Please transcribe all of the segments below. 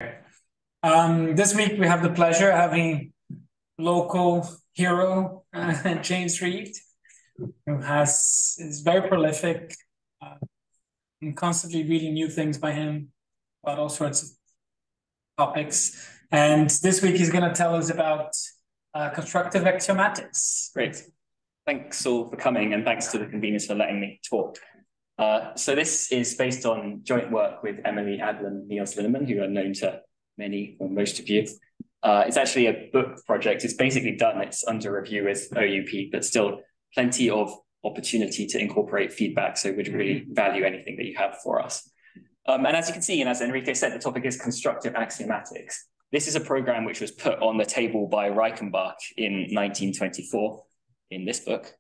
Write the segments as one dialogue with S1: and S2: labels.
S1: This week we have the pleasure of having local hero James Reed, who is very prolific. I'm constantly reading new things by him about all sorts of topics. And this week he's going to tell us about constructive axiomatics.
S2: Great. Thanks all for coming, and thanks to the conveners for letting me talk. So this is based on joint work with Emily, Adlam, Niels, Linnemann, who are known to many or most of you. It's actually a book project. It's basically done. It's under review with OUP, but still plenty of opportunity to incorporate feedback. So we'd really value anything that you have for us. And as you can see, and as Enrique said, the topic is constructive axiomatics. This is a program which was put on the table by Reichenbach in 1924 in this book,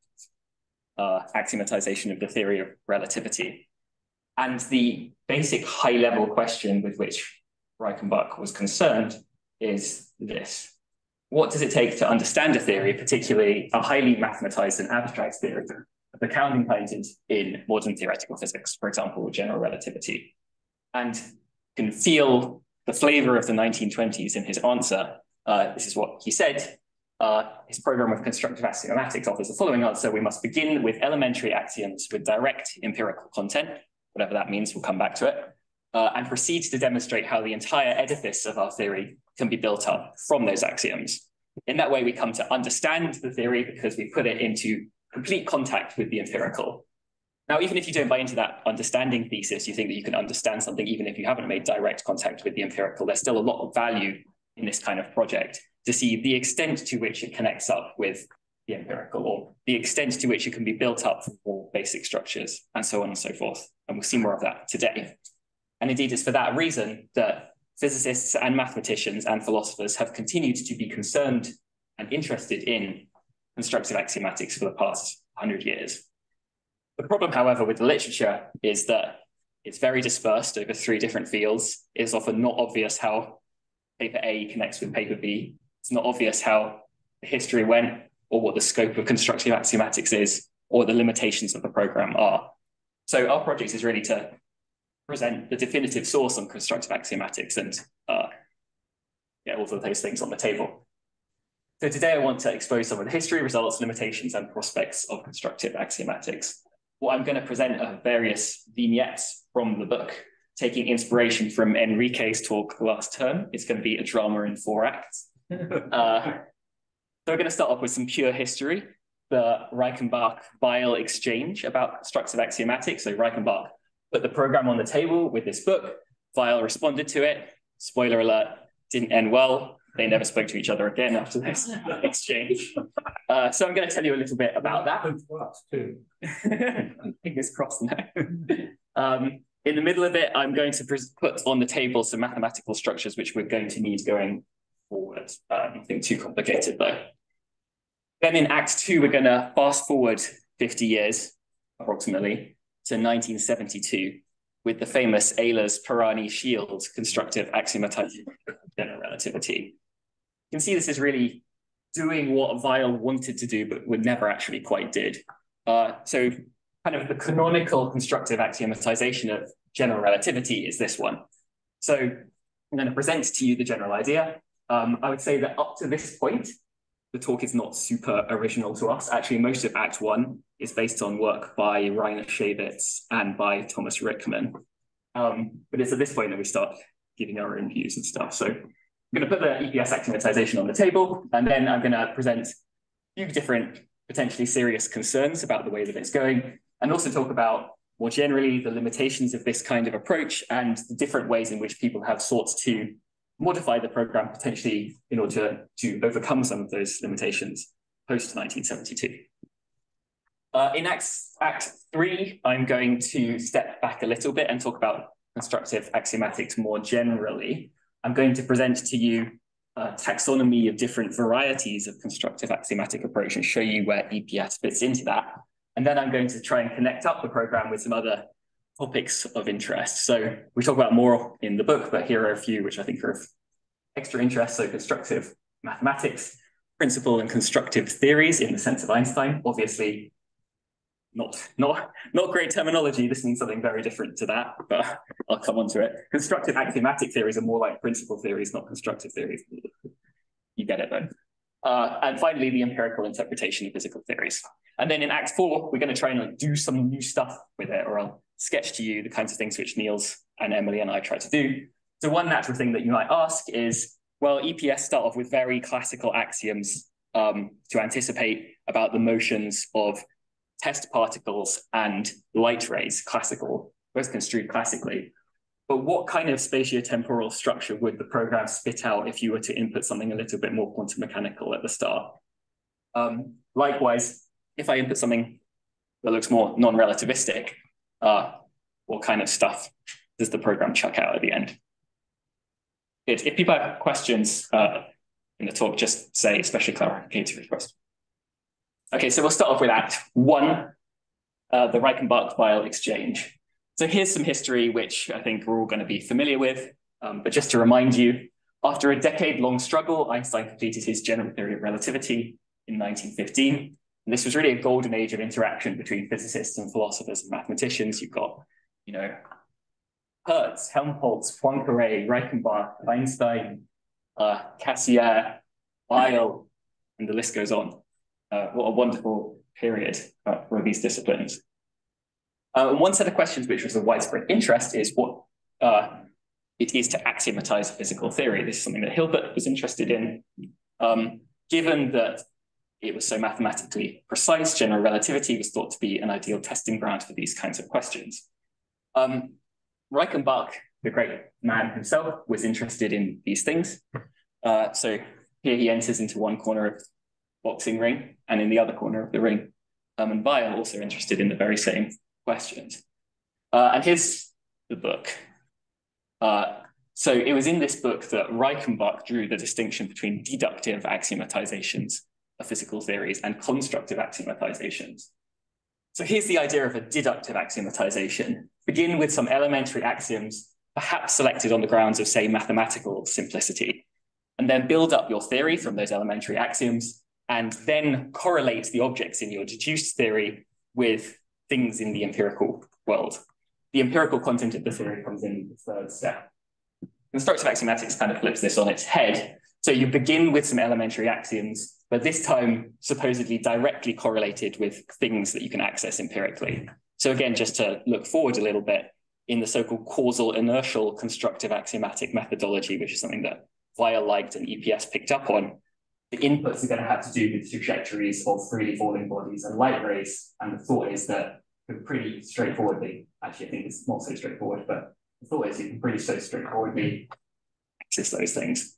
S2: Axiomatisation of the Theory of Relativity. And the basic high-level question with which Reichenbach was concerned is this: what does it take to understand a theory, particularly a highly mathematized and abstract theory of the kind implemented in modern theoretical physics, for example, general relativity? And you can feel the flavor of the 1920s in his answer. This is what he said. His program of constructive axiomatics offers the following answer: we must begin with elementary axioms with direct empirical content, whatever that means, we'll come back to it, and proceed to demonstrate how the entire edifice of our theory can be built up from those axioms. In that way, we come to understand the theory because we put it into complete contact with the empirical. Now, even if you don't buy into that understanding thesis, you think that you can understand something even if you haven't made direct contact with the empirical, there's still a lot of value in this kind of project to see the extent to which it connects up with the empirical, or the extent to which it can be built up from more basic structures, and so on and so forth. And we'll see more of that today. And indeed, it's for that reason that physicists and mathematicians and philosophers have continued to be concerned and interested in constructive axiomatics for the past 100 years. The problem, however, with the literature is that it's very dispersed over 3 different fields. It's often not obvious how paper A connects with paper B. It's not obvious how the history went, or what the scope of constructive axiomatics is, or the limitations of the program are. So our project is really to present the definitive source on constructive axiomatics and get all of those things on the table. So today I want to expose some of the history, results, limitations, and prospects of constructive axiomatics. What I'm going to present are various vignettes from the book, taking inspiration from Enrique's talk last term. It's going to be a drama in 4 acts. So we're going to start off with some pure history, the Reichenbach-Weil exchange about constructive axiomatics. So Reichenbach put the program on the table with this book. Weil responded to it. Spoiler alert, didn't end well. They never spoke to each other again after this exchange. So I'm going to tell you a little bit about that. Fingers crossed now. In the middle of it, I'm going to put on the table some mathematical structures which we're going to need going forward. Nothing too complicated though. Then in Act 2, we're going to fast forward 50 years, approximately, to 1972, with the famous Ehlers, Pirani and Schild constructive axiomatization of general relativity. You can see this is really doing what Weil wanted to do, but would never actually quite did. So kind of the canonical constructive axiomatization of general relativity is this one. So I'm going to present to you the general idea. I would say that up to this point, the talk is not super original to us. Actually, most of Act 1 is based on work by Rainer Schewitz and by Thomas Rickman. But it's at this point that we start giving our own views and stuff. So I'm going to put the EPS axiomatization on the table, and then I'm going to present a few different potentially serious concerns about the way that it's going, and also talk about more generally the limitations of this kind of approach and the different ways in which people have sought to modify the program potentially in order to overcome some of those limitations post 1972. In Act 3, I'm going to step back a little bit and talk about constructive axiomatics more generally. I'm going to present to you a taxonomy of different varieties of constructive axiomatic approach and show you where EPS fits into that. And then I'm going to try and connect up the program with some other topics of interest. So we talk about more in the book, but here are a few which I think are of extra interest. So constructive mathematics, principal and constructive theories in the sense of Einstein. Obviously, not great terminology. This means something very different to that, but I'll come on to it. Constructive axiomatic theories are more like principal theories, not constructive theories. You get it though. And finally, the empirical interpretation of physical theories. And then in Act 4, we're going to try and do some new stuff with it, or I'll sketch to you the kinds of things which Niels and Emily and I try to do. So one natural thing that you might ask is, well, EPS start off with very classical axioms to anticipate about the motions of test particles and light rays, classical, both construed classically. But what kind of spatiotemporal structure would the program spit out if you were to input something a little bit more quantum mechanical at the start? Likewise, if I input something that looks more non-relativistic, what kind of stuff does the program chuck out at the end? Good. If people have questions in the talk, just say, especially clarificatory questions. Okay, so we'll start off with Act 1, the Reichenbach-Weil exchange. So here's some history, which I think we're all going to be familiar with. But just to remind you, after a decade-long struggle, Einstein completed his general theory of relativity in 1915. And this was really a golden age of interaction between physicists and philosophers and mathematicians. You've got, Hertz, Helmholtz, Poincaré, Reichenbach, Einstein, Cassirer, Weil, and the list goes on. What a wonderful period for these disciplines. One set of questions which was of widespread interest is what it is to axiomatize physical theory. This is something that Hilbert was interested in. Given that it was so mathematically precise, general relativity was thought to be an ideal testing ground for these kinds of questions. Reichenbach, the great man himself, was interested in these things. So here he enters into one corner of the boxing ring and in the other corner of the ring. And Weil also interested in the very same questions. And here's the book. So it was in this book that Reichenbach drew the distinction between deductive axiomatizations of physical theories and constructive axiomatizations. So here's the idea of a deductive axiomatization. Begin with some elementary axioms, perhaps selected on the grounds of, say, mathematical simplicity, and then build up your theory from those elementary axioms, and then correlate the objects in your deduced theory with things in the empirical world. The empirical content of the theory comes in the third step. Constructive axiomatics kind of flips this on its head. So you begin with some elementary axioms, but this time supposedly directly correlated with things that you can access empirically. So again, just to look forward a little bit, in the so-called causal inertial constructive axiomatic methodology, which is something that Weil liked and EPS picked up on, the inputs are going to have to do with trajectories of freely falling bodies and light rays. And the thought is that pretty straightforwardly, actually I think it's not so straightforward, but the thought is you can pretty so straightforwardly access those things.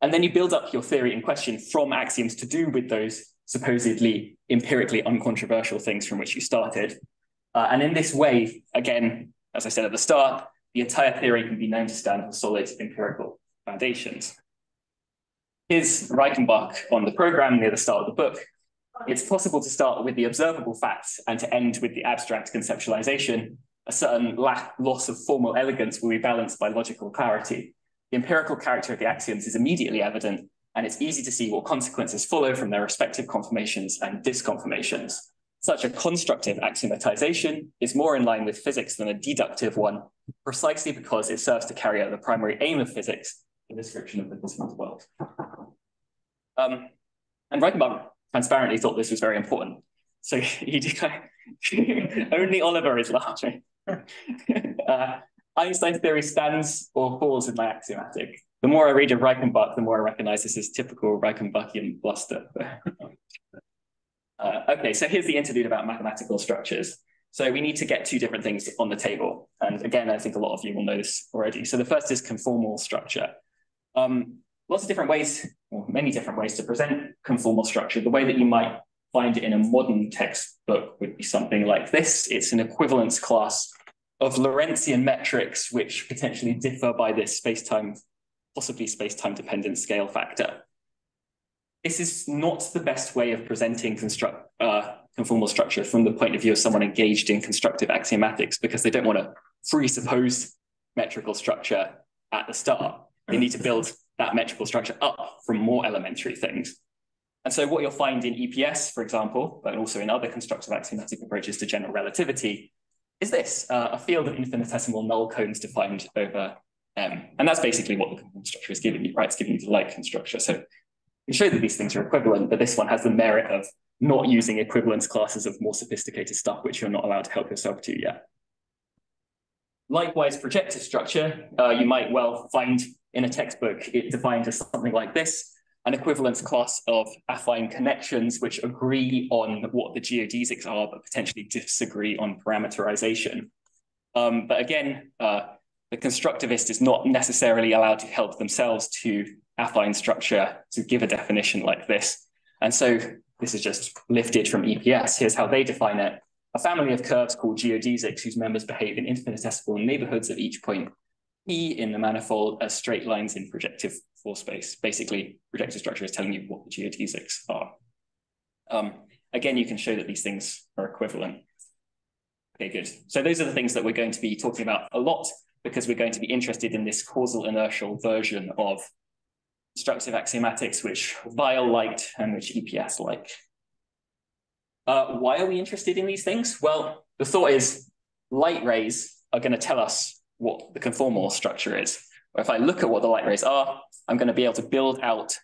S2: And then you build up your theory in question from axioms to do with those supposedly empirically uncontroversial things from which you started. And in this way, again, as I said at the start, the entire theory can be known to stand on solid empirical foundations. Here's Reichenbach on the program near the start of the book. It's possible to start with the observable facts and to end with the abstract conceptualization. A certain loss of formal elegance will be balanced by logical clarity. The empirical character of the axioms is immediately evident, and it's easy to see what consequences follow from their respective confirmations and disconfirmations. Such a constructive axiomatization is more in line with physics than a deductive one, precisely because it serves to carry out the primary aim of physics, the description of the cosmos world. And Reichenbach transparently thought this was very important. So he declared, only Oliver is laughing. Einstein's theory stands or falls with my axiomatic. The more I read of Reichenbach, the more I recognize this as typical Reichenbachian bluster. Okay, so here's the interlude about mathematical structures. So we need to get two different things on the table. And again, I think a lot of you will know this already. So the first is conformal structure. Lots of different ways, or many different ways to present conformal structure. The way that you might find it in a modern textbook would be something like this. It's an equivalence class of Lorentzian metrics, which potentially differ by this space-time, possibly space-time dependent scale factor. This is not the best way of presenting conformal structure from the point of view of someone engaged in constructive axiomatics, because they don't want to presuppose metrical structure at the start. They need to build that metrical structure up from more elementary things. And so what you'll find in EPS, for example, but also in other constructive axiomatic approaches to general relativity, is this, a field of infinitesimal null cones defined over M. And that's basically what the conformal structure is giving you, right? It's giving you the like structure. So you can show that these things are equivalent, but this one has the merit of not using equivalence classes of more sophisticated stuff, which you're not allowed to help yourself to yet. Likewise, projective structure, you might well find in a textbook, it defined as something like this, an equivalence class of affine connections which agree on what the geodesics are, but potentially disagree on parameterization. But again, the constructivist is not necessarily allowed to help themselves to affine structure to give a definition like this. And so this is just lifted from EPS. Here's how they define it. A family of curves called geodesics whose members behave in infinitesimal neighborhoods of each point P in the manifold as straight lines in projective floor space. Basically, projective structure is telling you what the geodesics are. Again, you can show that these things are equivalent. Okay, good. So those are the things that we're going to be talking about a lot because we're going to be interested in this causal inertial version of constructive axiomatics, which Weil liked and which EPS liked. Why are we interested in these things? Well, the thought is light rays are going to tell us what the conformal structure is. Or if I look at what the light rays are, I'm going to be able to build out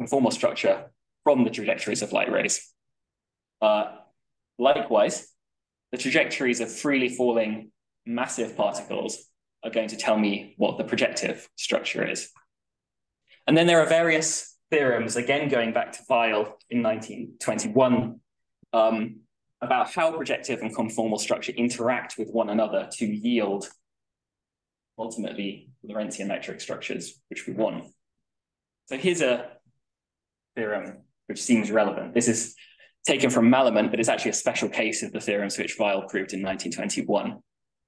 S2: conformal structure from the trajectories of light rays. Likewise, the trajectories of freely falling massive particles are going to tell me what the projective structure is. And then there are various theorems, again going back to Weil in 1921, about how projective and conformal structure interact with one another to yield ultimately Lorentzian metric structures, which we want. So here's a theorem which seems relevant. This is taken from Malament, but it's actually a special case of the theorems which Weil proved in 1921.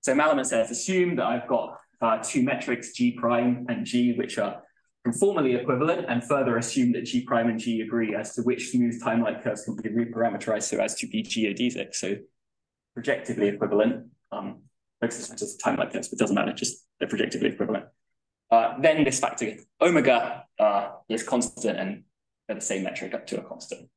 S2: So Malament says, assume that I've got two metrics, G prime and G, which are conformally equivalent, and further assume that G prime and G agree as to which smooth time-like curves can be reparameterized so as to be geodesic. So projectively equivalent, focuses on just time-like curves, but doesn't matter, just they're projectively equivalent. Then this factor omega is constant and they're the same metric up to a constant.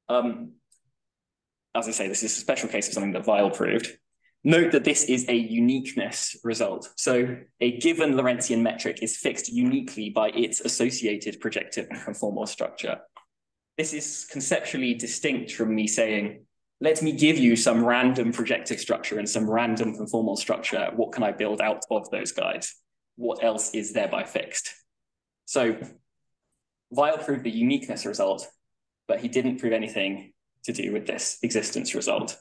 S2: As I say, this is a special case of something that Weil proved. Note that this is a uniqueness result. So a given Lorentzian metric is fixed uniquely by its associated projective and conformal structure. This is conceptually distinct from me saying, let me give you some random projective structure and some random conformal structure. What can I build out of those guys? What else is thereby fixed? So Weil proved the uniqueness result, but he didn't prove anything to do with this existence result.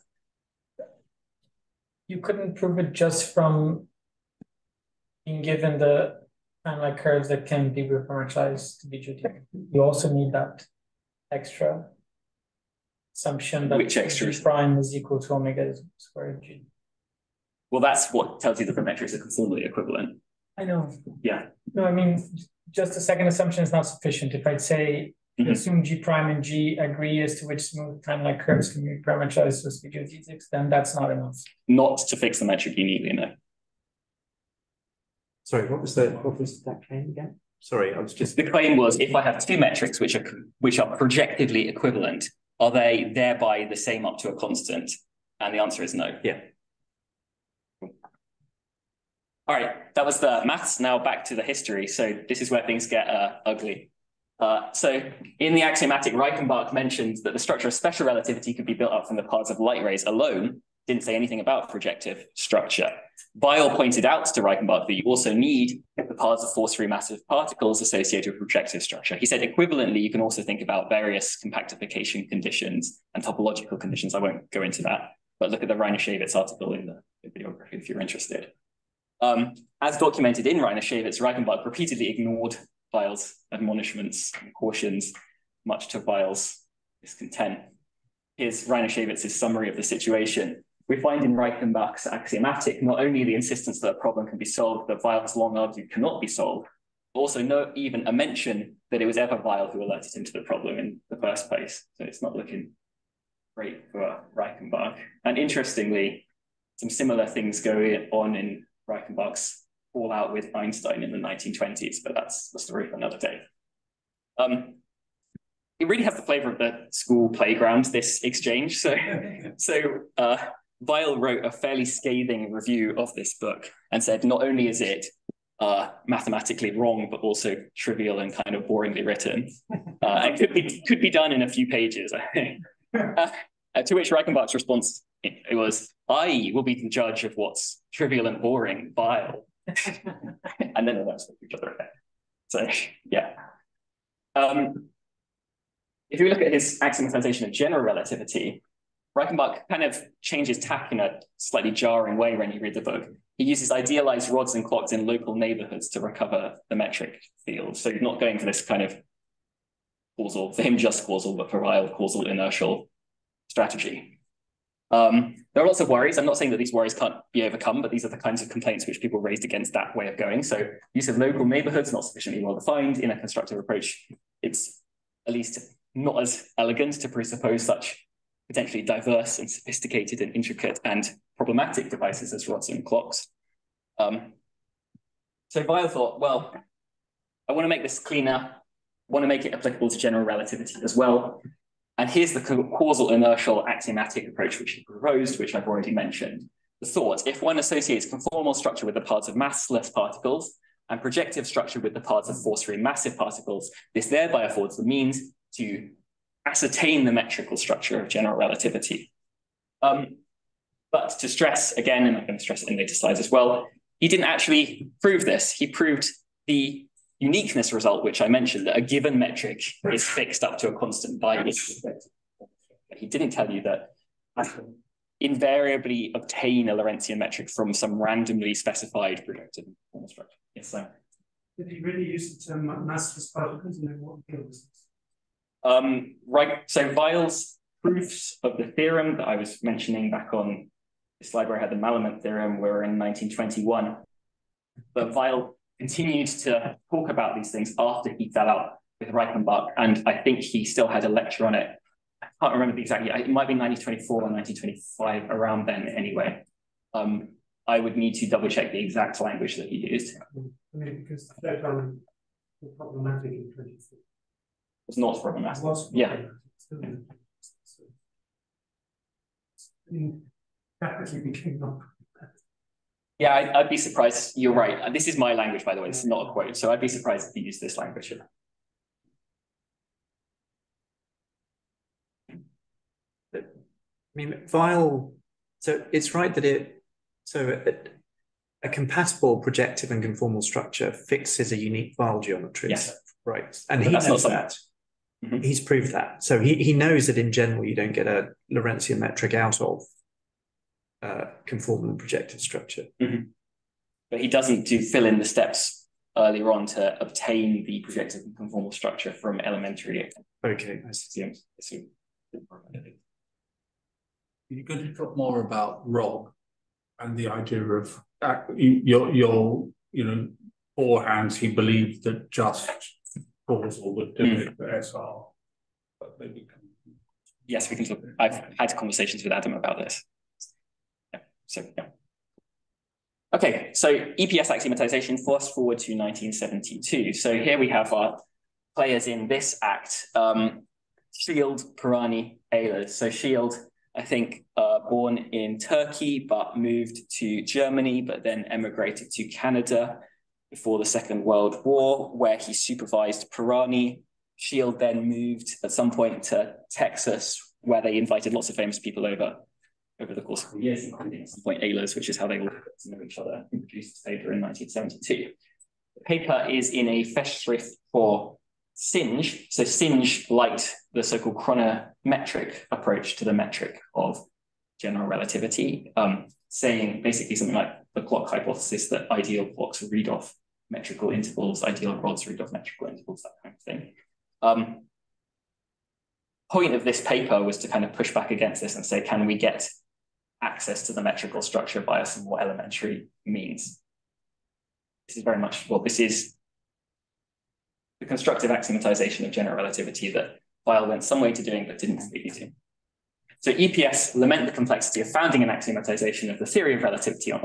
S1: You couldn't prove it just from being given the time-like curves that can be reparameterized to be geodesic. You also need that extra assumption that G prime is equal to omega squared G.
S2: Well, that's what tells you that the metrics are conformally equivalent.
S1: I know.
S2: Yeah.
S1: No, I mean, just a second assumption is not sufficient. If I'd say, assume G prime and G agree as to which smooth time-like curves can be parameterized to be geodesics, then that's not enough. Not
S2: to fix the metric uniquely, no.
S3: Sorry, what was that claim again? Sorry, I was just.
S2: The claim was if I have two metrics which are projectively equivalent, are they thereby the same up to a constant? And the answer is no.
S3: Yeah.
S2: All right, that was the maths. Now back to the history. So this is where things get ugly. So in the axiomatic, Reichenbach mentioned that the structure of special relativity could be built up from the paths of light rays alone, didn't say anything about projective structure. Weil pointed out to Reichenbach that you also need the paths of force-free massive particles associated with projective structure. He said equivalently, you can also think about various compactification conditions and topological conditions. I won't go into that, but look at the Reiner-Schewitz article in the bibliography if you're interested. As documented in Reiner-Schewitz, Reichenbach repeatedly ignored Weil's admonishments and cautions, much to Weil's discontent. Here's Reiner-Schewitz's summary of the situation. We find in Reichenbach's axiomatic not only the insistence that a problem can be solved that Weil has long argued cannot be solved, but also not even a mention that it was ever Weil who alerted him to the problem in the first place. So it's not looking great for Reichenbach. And interestingly, some similar things go on in Reichenbach's fallout with Einstein in the 1920s, but that's the story for another day. it really has the flavor of the school playground, this exchange. So Weil wrote a fairly scathing review of this book and said, not only is it mathematically wrong, but also trivial and kind of boringly written. And could be done in a few pages, I think. To which Reichenbach's response, it was, I will be the judge of what's trivial and boring, Weil. And then that's with each other. So, yeah. If you look at his axiomatization of general relativity, Reichenbach kind of changes tack in a slightly jarring way when you read the book. He uses idealized rods and clocks in local neighborhoods to recover the metric field. So you're not going for this kind of causal, for him just causal, but for Weil, causal inertial strategy. There are lots of worries. I'm not saying that these worries can't be overcome, but these are the kinds of complaints which people raised against that way of going. So use of local neighborhoods, not sufficiently well defined in a constructive approach. It's at least not as elegant to presuppose such potentially diverse and sophisticated and intricate and problematic devices as rods and clocks. So Weil thought, well, I want to make this cleaner, want to make it applicable to general relativity as well. And here's the causal inertial axiomatic approach which he proposed, which I've already mentioned. The thought, if one associates conformal structure with the parts of massless particles and projective structure with the parts of force-free massive particles, this thereby affords the means to ascertain the metrical structure of general relativity. But to stress, again, and I'm going to stress it in later slides as well, he didn't actually prove this. He proved the uniqueness result, which I mentioned, that a given metric is fixed up to a constant by its respective. He didn't tell you that I can invariably obtain a Lorentzian metric from some randomly specified projective formal structure. Yes, sir.
S4: Did he really use the term massless particles and then what gives?
S2: Right, so Weil's proofs of the theorem that I was mentioning back on the slide where I had the Malamud theorem were in 1921. But Weil continued to talk about these things after he fell out with Reichenbach, and I think he still had a lecture on it. I can't remember the exact year. It might be 1924 or 1925, around then anyway. I would need to double check the exact language that he used.
S4: I mean, because the photon was problematic in 24.
S2: It's not problematic. Yeah.
S4: Rapidly became not.
S2: Yeah, I'd be surprised. You're right. This is my language, by the way. This is not a quote. So I'd be surprised if you use this language.
S3: I mean, Weil, so it's right that a compatible projective and conformal structure fixes a unique Weil geometry.
S2: Yes.
S3: Right. And he knows that. Mm-hmm. He's proved that. So he knows that in general, you don't get a Lorentzian metric out of conformal and projective structure.
S2: Mm-hmm. But he doesn't fill in the steps earlier on to obtain the projective and conformal structure from elementary.
S3: Okay, I see.
S5: You could talk more about Rob and the idea of your beforehand he believed that just causal would do it for SR, but maybe.
S2: Yes, we can talk. I've had conversations with Adam about this. Yeah. Okay, so EPS axiomatization fast forward to 1972. So here we have our players in this act, Schild, Pirani, Ehlers. So Schild, I think, born in Turkey, but moved to Germany, but then emigrated to Canada before the Second World War, where he supervised Pirani. Schild then moved at some point to Texas, where they invited lots of famous people over the course of the years, including at some point Ehlers, which is how they all got to know each other, and produced this paper in 1972. The paper is in a Festschrift for Synge. So Synge liked the so-called chronometric approach to the metric of general relativity, saying basically something like the clock hypothesis that ideal clocks read off metrical intervals, ideal rods read off metrical intervals, that kind of thing. Point of this paper was to kind of push back against this and say, can we get access to the metrical structure via some more elementary means? This is very much, well, this is the constructive axiomatization of general relativity that Weil went some way to doing, but didn't completely do. So EPS lament the complexity of founding an axiomatization of the theory of relativity on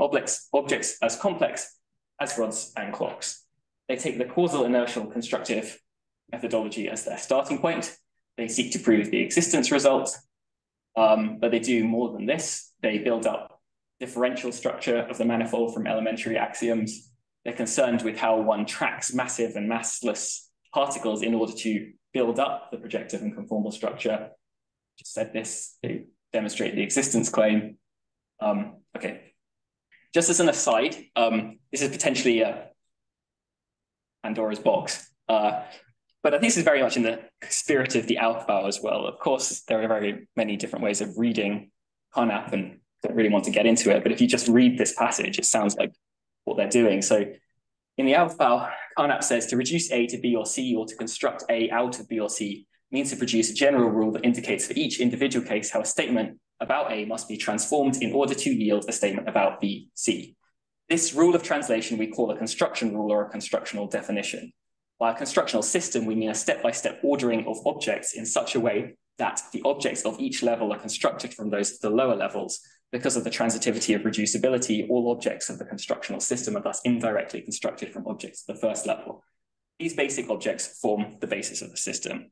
S2: objects as complex as rods and clocks. They take the causal inertial constructive methodology as their starting point, they seek to prove the existence result, but they do more than this. They build up differential structure of the manifold from elementary axioms. They're concerned with how one tracks massive and massless particles in order to build up the projective and conformal structure. Just said this, they demonstrate the existence claim. Okay, just as an aside, this is potentially a Pandora's box, but I think this is very much in the spirit of the Aufbau as well. Of course, there are very many different ways of reading Carnap, and don't really want to get into it, but if you just read this passage, it sounds like what they're doing. So in the Aufbau, Carnap says to reduce A to B or C, or to construct A out of B or C, means to produce a general rule that indicates for each individual case how a statement about A must be transformed in order to yield a statement about B, C. This rule of translation we call a construction rule or a constructional definition. By a constructional system, we mean a step-by-step ordering of objects in such a way that the objects of each level are constructed from those of the lower levels. Because of the transitivity of reducibility, all objects of the constructional system are thus indirectly constructed from objects of the first level. These basic objects form the basis of the system.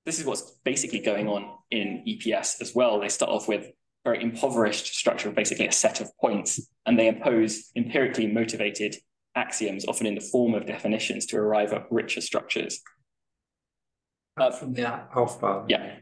S2: This is what's basically going on in EPS as well. They start off with a very impoverished structure of basically a set of points, and they impose empirically motivated axioms, often in the form of definitions, to arrive at richer structures.
S5: From the Aufbau.
S2: Yeah.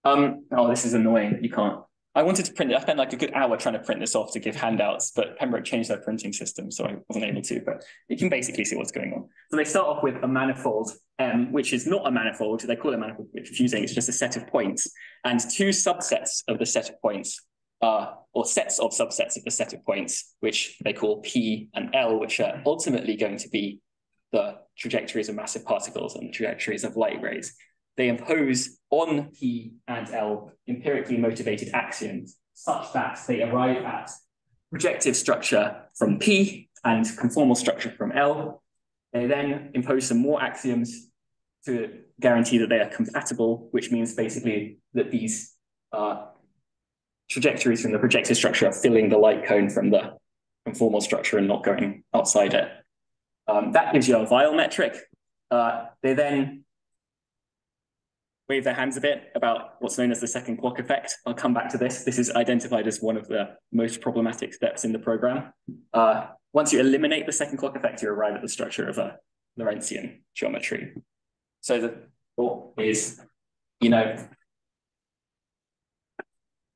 S2: Oh, this is annoying. You can't. I wanted to print it. I spent like a good hour trying to print this off to give handouts, but Pembroke changed their printing system, so I wasn't able to, but you can basically see what's going on. So they start off with a manifold M, which is not a manifold. They call it a manifold, which is confusing. It's just a set of points, and two subsets of the set of points, or sets of subsets of the set of points, which they call P and L, which are ultimately going to be the trajectories of massive particles and the trajectories of light rays. They impose on P and L empirically motivated axioms such that they arrive at projective structure from P and conformal structure from L. They then impose some more axioms to guarantee that they are compatible, which means basically that these trajectories from the projective structure are filling the light cone from the conformal structure and not going outside it. That gives you a Weil metric. They then wave their hands a bit about what's known as the second clock effect. I'll come back to this. This is identified as one of the most problematic steps in the program. Once you eliminate the second clock effect, you arrive at the structure of a Lorentzian geometry. So the thought is, you know,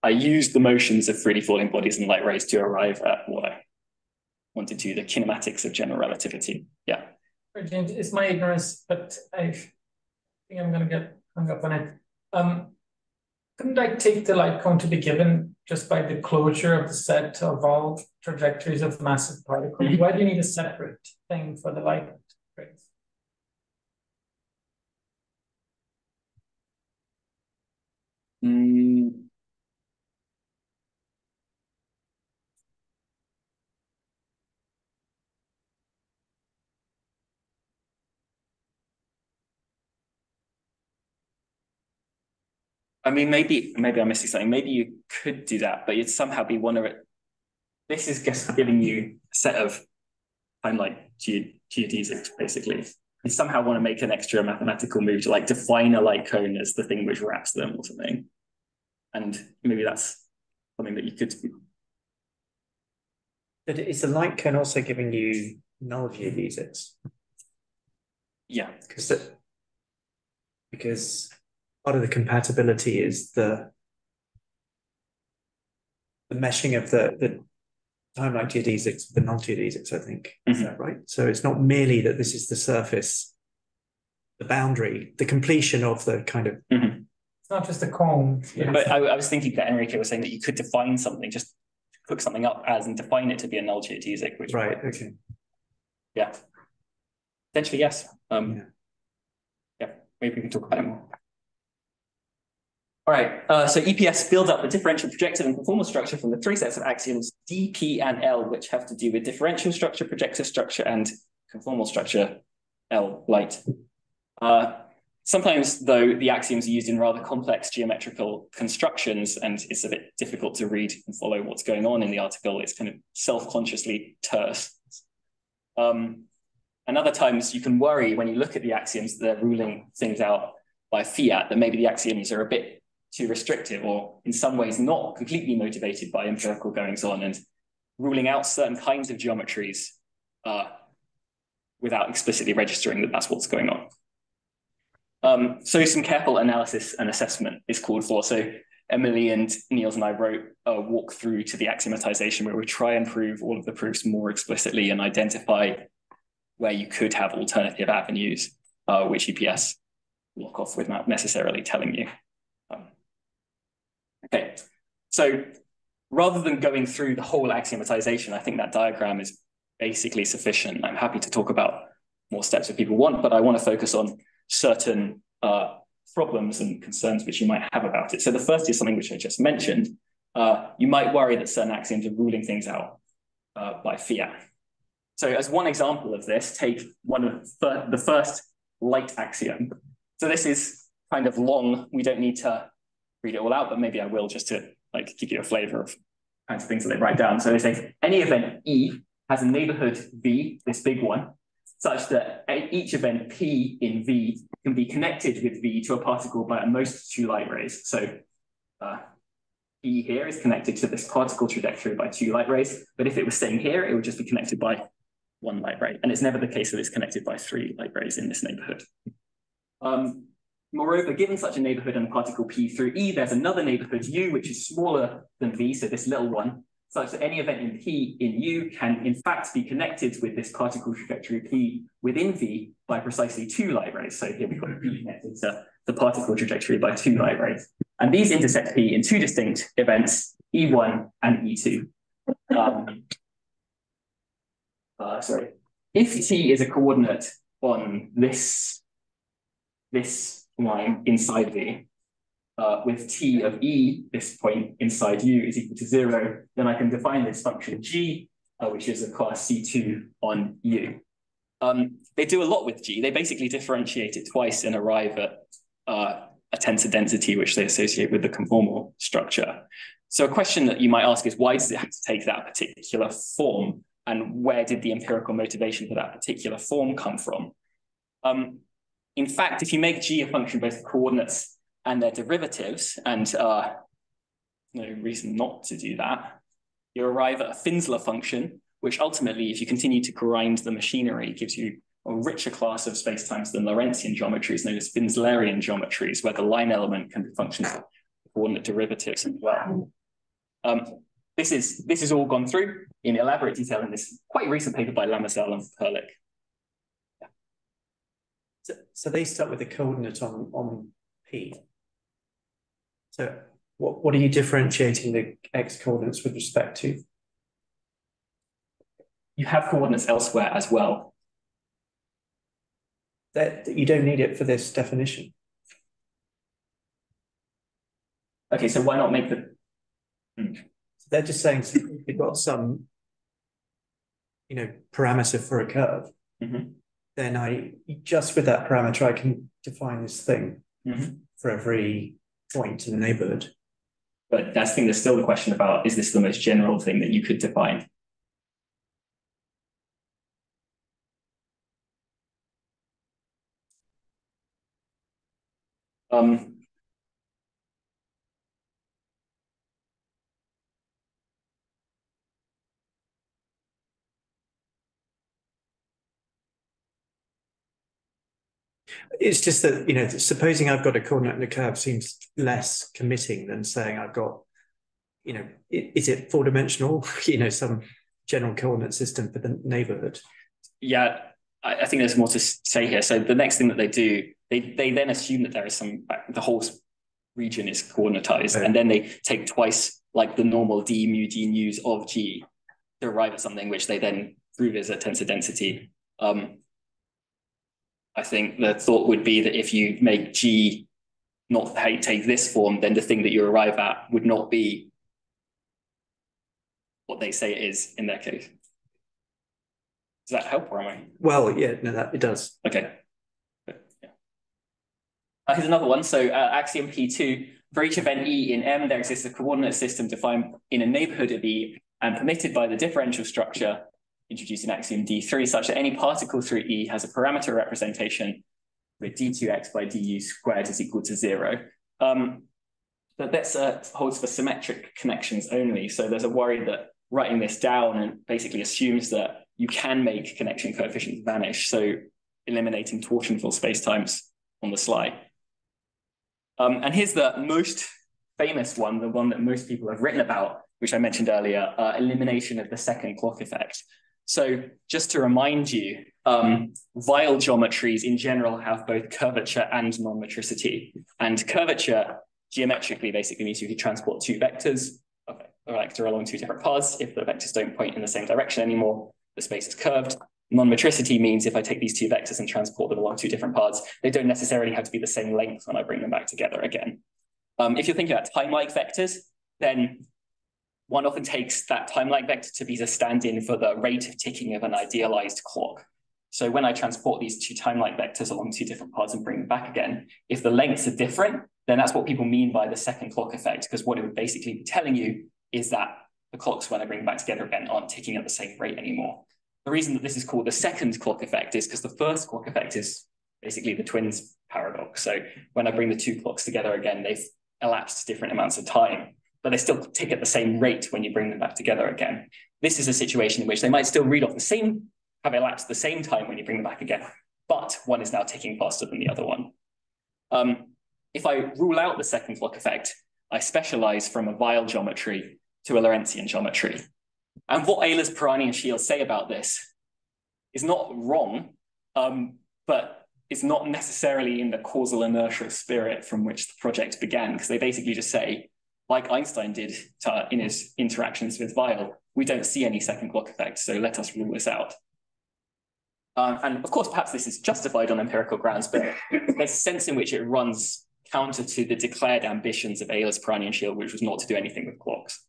S2: I used the motions of freely falling bodies and light rays to arrive at what I wanted to, the kinematics of general relativity. Yeah.
S1: James, it's my ignorance, but I think I'm going to get hung up on it. Couldn't I take the light cone to be given just by the closure of the set of all trajectories of massive particles? Mm-hmm. Why do you need a separate thing for the light rays?
S2: I mean, maybe I'm missing something. Maybe you could do that, but you'd somehow be one of it. This is just giving you a set of time-like geodesics, basically. You somehow want to make an extra mathematical move to like define a light cone as the thing which wraps them or something. And maybe that's something that you could do.
S3: But is the light cone also giving you null geodesics?
S2: Yeah.
S3: Because part of the compatibility is the meshing of the time-like geodesics with the null geodesics, I think. Mm-hmm. Is that right? So it's not merely that this is the surface, the boundary, the completion of the kind of...
S1: Mm-hmm. It's not just a cone.
S2: Yeah. But I was thinking that Enrique was saying that you could define something, just hook something up as and define it to be a null geodesic. Which
S3: right, okay.
S2: Yeah. Potentially, yes. Yeah, maybe we can talk about it more. All right, so EPS build up the differential projective and conformal structure from the three sets of axioms D, P, and L, which have to do with differential structure, projective structure, and conformal structure, L, light. Sometimes, though, the axioms are used in rather complex geometrical constructions, and it's a bit difficult to read and follow what's going on in the article. It's kind of self-consciously terse. And other times you can worry when you look at the axioms, they're ruling things out by fiat, that maybe the axioms are a bit too restrictive, or in some ways not completely motivated by empirical goings on, and ruling out certain kinds of geometries without explicitly registering that that's what's going on. So some careful analysis and assessment is called for. So Emily and Niels and I wrote a walk through to the axiomatization where we try and prove all of the proofs more explicitly and identify where you could have alternative avenues, which EPS lock off without necessarily telling you. Okay, so rather than going through the whole axiomatization, I think that diagram is basically sufficient. I'm happy to talk about more steps if people want, but I want to focus on certain problems and concerns which you might have about it. So the first is something which I just mentioned. You might worry that certain axioms are ruling things out by fiat. So as one example of this, take one of the first light axiom. So this is kind of long. We don't need to read it all out, but maybe I will just to like give you a flavor of kinds of things that they write down. So they say any event E has a neighborhood V, this big one, such that each event P in V can be connected with V to a particle by at most 2 light rays. So E here is connected to this particle trajectory by 2 light rays, but if it was staying here, it would just be connected by 1 light ray. And it's never the case that it's connected by 3 light rays in this neighborhood. Moreover, given such a neighborhood and a particle P through E, there's another neighborhood U, which is smaller than V, so this little one, such that any event in P in U can in fact be connected with this particle trajectory P within V by precisely 2 light rays. So here we've got P connected to the particle trajectory by 2 light rays. And these intersect P in 2 distinct events, E1 and E2. Sorry. If T is a coordinate on this line inside V, with T of E, this point inside U is equal to 0, then I can define this function G, which is of class C2 on U. They do a lot with G. They basically differentiate it twice and arrive at a tensor density, which they associate with the conformal structure. So a question that you might ask is, why does it have to take that particular form? And where did the empirical motivation for that particular form come from? In fact, if you make G a function both of coordinates and their derivatives, and no reason not to do that, you arrive at a Finsler function, which ultimately, if you continue to grind the machinery, gives you a richer class of spacetimes than Lorentzian geometries, known as Finslerian geometries, where the line element can be functions of coordinate derivatives as well. This is all gone through in elaborate detail in this quite recent paper by Lamersel and Perlich.
S3: So they start with a coordinate on P. So what are you differentiating the x coordinates with respect to?
S2: You have coordinates elsewhere as well.
S3: That you don't need it for this definition.
S2: Okay, so why not make the...
S3: They're just saying so you've got some, parameter for a curve. Then I just with that parameter I can define this thing for every point in the neighborhood.
S2: But I think there's still the question about, is this the most general thing that you could define?
S3: It's just that, supposing I've got a coordinate and a curve seems less committing than saying I've got, is it 4-dimensional, some general coordinate system for the neighborhood?
S2: Yeah, I think there's more to say here. So the next thing that they do, they then assume that there is the whole region is coordinatized, and then they take twice like the normal d mu d news of G to arrive at something which they then prove is a tensor density. I think the thought would be that if you make G not take this form, then the thing that you arrive at would not be what they say it is in their case. Does that help, or am I?
S3: Well, yeah, no, it does.
S2: Okay. Here's another one. So axiom P2, for each event E in M, there exists a coordinate system defined in a neighborhood of E and permitted by the differential structure introduced in axiom D3, such that any particle through E has a parameter representation with d2x by du squared is equal to 0. But this holds for symmetric connections only. So there's a worry that writing this down and basically assumes that you can make connection coefficients vanish, so eliminating torsionful spacetimes on the sly. And here's the most famous one, the one that most people have written about, which I mentioned earlier, elimination of the second clock effect. So just to remind you, Weyl geometries in general have both curvature and non-metricity. And curvature geometrically basically means you can transport two vectors of a vector along two different paths. If the vectors don't point in the same direction anymore, the space is curved. Non-metricity means if I take these two vectors and transport them along two different paths, they don't necessarily have to be the same length when I bring them back together again. If you're thinking about time-like vectors, then one often takes that time-like vector to be the stand-in for the rate of ticking of an idealized clock. So when I transport these two time-like vectors along two different paths and bring them back again, if the lengths are different, then that's what people mean by the second clock effect, because what it would basically be telling you is that the clocks, when I bring them back together again, aren't ticking at the same rate anymore. The reason that this is called the second clock effect is because the first clock effect is basically the twins paradox. So when I bring the two clocks together again, they've elapsed different amounts of time, but they still tick at the same rate when you bring them back together again. This is a situation in which they might still read off the same, have elapsed the same time when you bring them back again, but one is now ticking faster than the other one. If I rule out the second clock effect, I specialize from a Weyl geometry to a Lorentzian geometry. And what Ehlers, Pirani, and Schild say about this is not wrong, but it's not necessarily in the causal inertia spirit from which the project began, because they basically just say, like Einstein did in his interactions with Weyl, we don't see any second clock effect, so let us rule this out. And of course, perhaps this is justified on empirical grounds, but there's a sense in which it runs counter to the declared ambitions of Ehlers, Pirani, and Schild, which was not to do anything with clocks.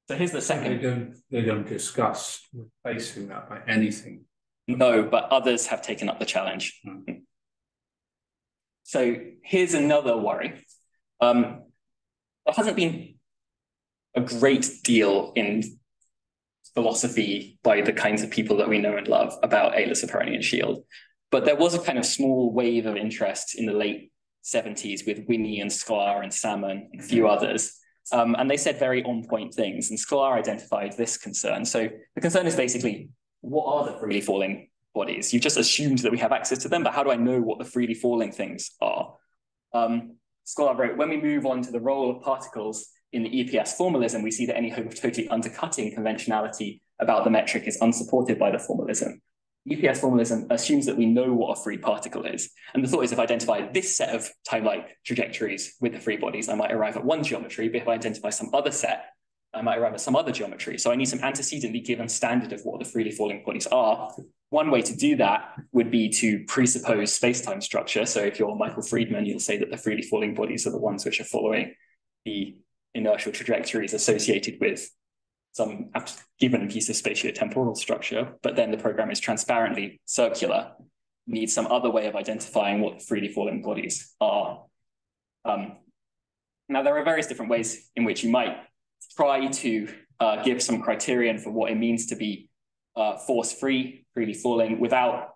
S2: So here's the second.
S5: They don't discuss replacing that by anything.
S2: No, but others have taken up the challenge. Mm-hmm. So here's another worry. There hasn't been a great deal in philosophy by the kinds of people that we know and love about Ehlers, Pirani, and Schild. But there was a kind of small wave of interest in the late 70s with Winnie and Sklar and Salmon and a few others. And they said very on-point things. And Sklar identified this concern. So the concern is basically, what are the freely falling bodies? You've just assumed that we have access to them, but how do I know what the freely falling things are? Sklar wrote, when we move on to the role of particles in the EPS formalism, we see that any hope of totally undercutting conventionality about the metric is unsupported by the formalism. EPS formalism assumes that we know what a free particle is. And the thought is, if I identify this set of time-like trajectories with the free bodies, I might arrive at one geometry, but if I identify some other set, I might arrive at some other geometry. So I need some antecedently given standard of what the freely falling bodies are. One way to do that would be to presuppose space-time structure. So if you're Michael Friedman, you'll say that the freely falling bodies are the ones which are following the inertial trajectories associated with some given piece of spatiotemporal structure, but then the program is transparently circular. You need some other way of identifying what the freely falling bodies are. Now, there are various different ways in which you might try to give some criterion for what it means to be force-free, freely falling, without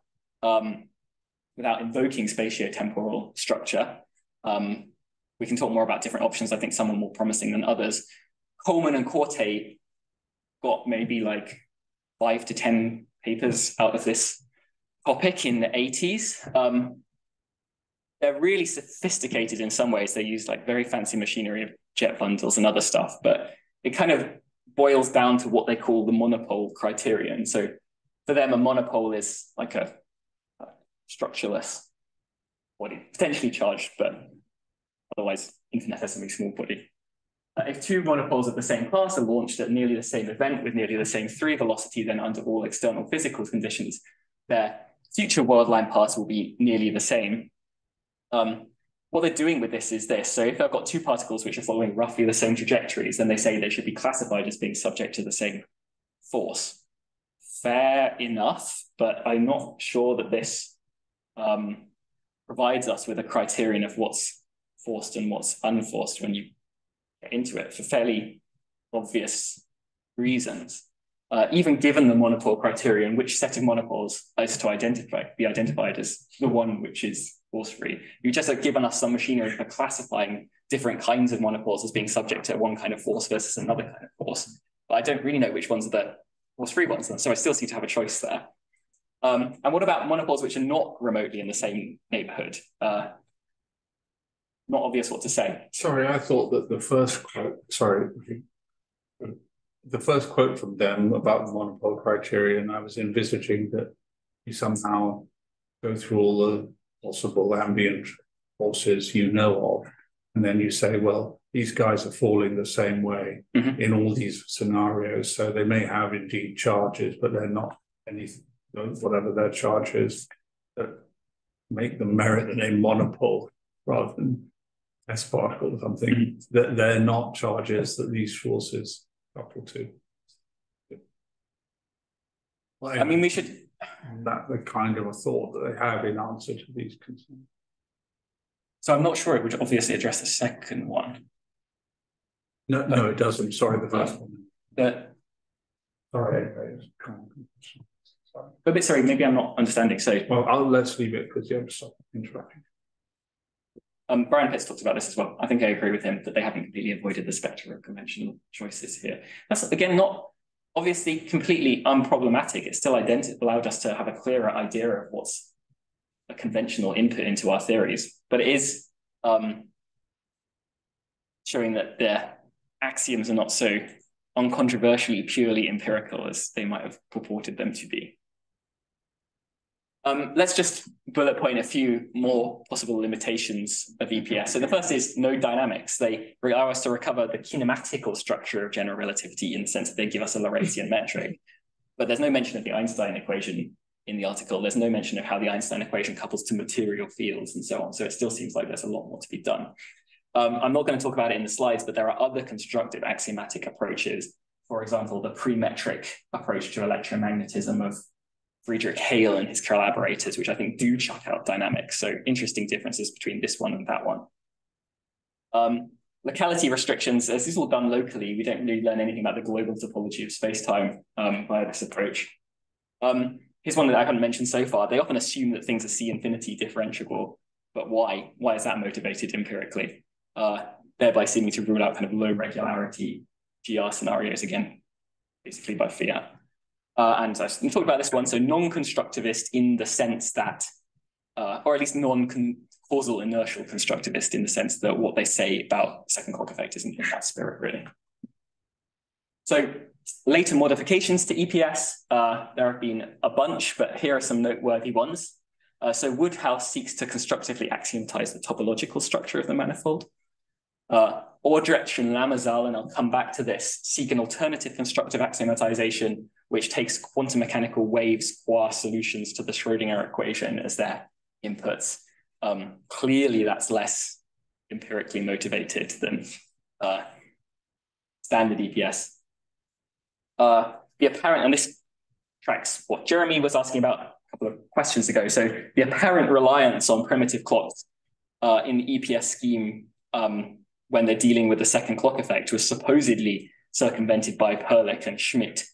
S2: invoking spatiotemporal structure. We can talk more about different options. I think some are more promising than others. Coleman and Corte got maybe like 5 to 10 papers out of this topic in the 80s. They're really sophisticated in some ways. They use like very fancy machinery of jet bundles and other stuff, but it kind of boils down to what they call the monopole criterion. So for them, a monopole is like a structureless body, potentially charged, but otherwise infinitesimally small body. If two monopoles of the same class are launched at nearly the same event with nearly the same free velocity, then under all external physical conditions, their future worldline paths will be nearly the same. What they're doing with this is this. So if I've got two particles which are following roughly the same trajectories, then they say they should be classified as being subject to the same force. Fair enough, but I'm not sure that this provides us with a criterion of what's forced and what's unforced when you get into it for fairly obvious reasons. even given the monopole criterion, which set of monopoles is to be identified as the one which is force-free. You just have given us some machinery for classifying different kinds of monopoles as being subject to one kind of force versus another kind of force. But I don't really know which ones are the force-free ones, so I still seem to have a choice there. And what about monopoles which are not remotely in the same neighborhood? Not obvious what to say.
S5: Sorry, I thought that the first quote from them about the monopole criterion, I was envisaging that you somehow go through all the possible ambient forces you know of, and then you say, well, these guys are falling the same way in all these scenarios, so they may have indeed charges, but they're not anything, whatever their charge is, that make them merit the name monopole rather than S particle or something, that they're not charges that these forces couple to. Well,
S2: I mean, we should...
S5: That's the kind of a thought that they have in answer to these concerns.
S2: So I'm not sure it would obviously address the second one.
S5: No, it doesn't. Sorry, the first one. Sorry,
S2: But sorry, maybe I'm not understanding. So,
S5: well, let's leave it because you have to stop interrupting.
S2: Brian Pitts talked about this as well. I think I agree with him that they haven't completely avoided the spectrum of conventional choices here. That's, again, not obviously completely unproblematic. It still allowed us to have a clearer idea of what's a conventional input into our theories. But it is showing that their axioms are not so uncontroversially purely empirical as they might have purported them to be. Let's just bullet point a few more possible limitations of EPS. So the first is no dynamics. They allow us to recover the kinematical structure of general relativity in the sense that they give us a Lorentzian metric. But there's no mention of the Einstein equation in the article. There's no mention of how the Einstein equation couples to material fields and so on. So it still seems like there's a lot more to be done. I'm not going to talk about it in the slides, but there are other constructive axiomatic approaches. For example, the premetric approach to electromagnetism of Friedrich Hale and his collaborators, which I think do chuck out dynamics. So interesting differences between this one and that one. Locality restrictions, as this is all done locally, we don't really learn anything about the global topology of space-time via this approach. Here's one that I haven't mentioned so far. They often assume that things are C-infinity differentiable, but why? Why is that motivated empirically? Thereby seeming to rule out kind of low regularity GR scenarios again, basically by fiat. And I talked about this one, so non-constructivist in the sense that, or at least non-causal inertial constructivist in the sense that what they say about second Clock effect isn't in that spirit, really. So later modifications to EPS, there have been a bunch, but here are some noteworthy ones. So Woodhouse seeks to constructively axiomatize the topological structure of the manifold. Ordrecht and Lamazal, and I'll come back to this, seek an alternative constructive axiomatization which takes quantum mechanical waves qua solutions to the Schrödinger equation as their inputs. Clearly, that's less empirically motivated than standard EPS. The apparent, and this tracks what Jeremy was asking about a couple of questions ago. So the apparent reliance on primitive clocks in the EPS scheme when they're dealing with the second clock effect was supposedly circumvented by Perlich and Schmidt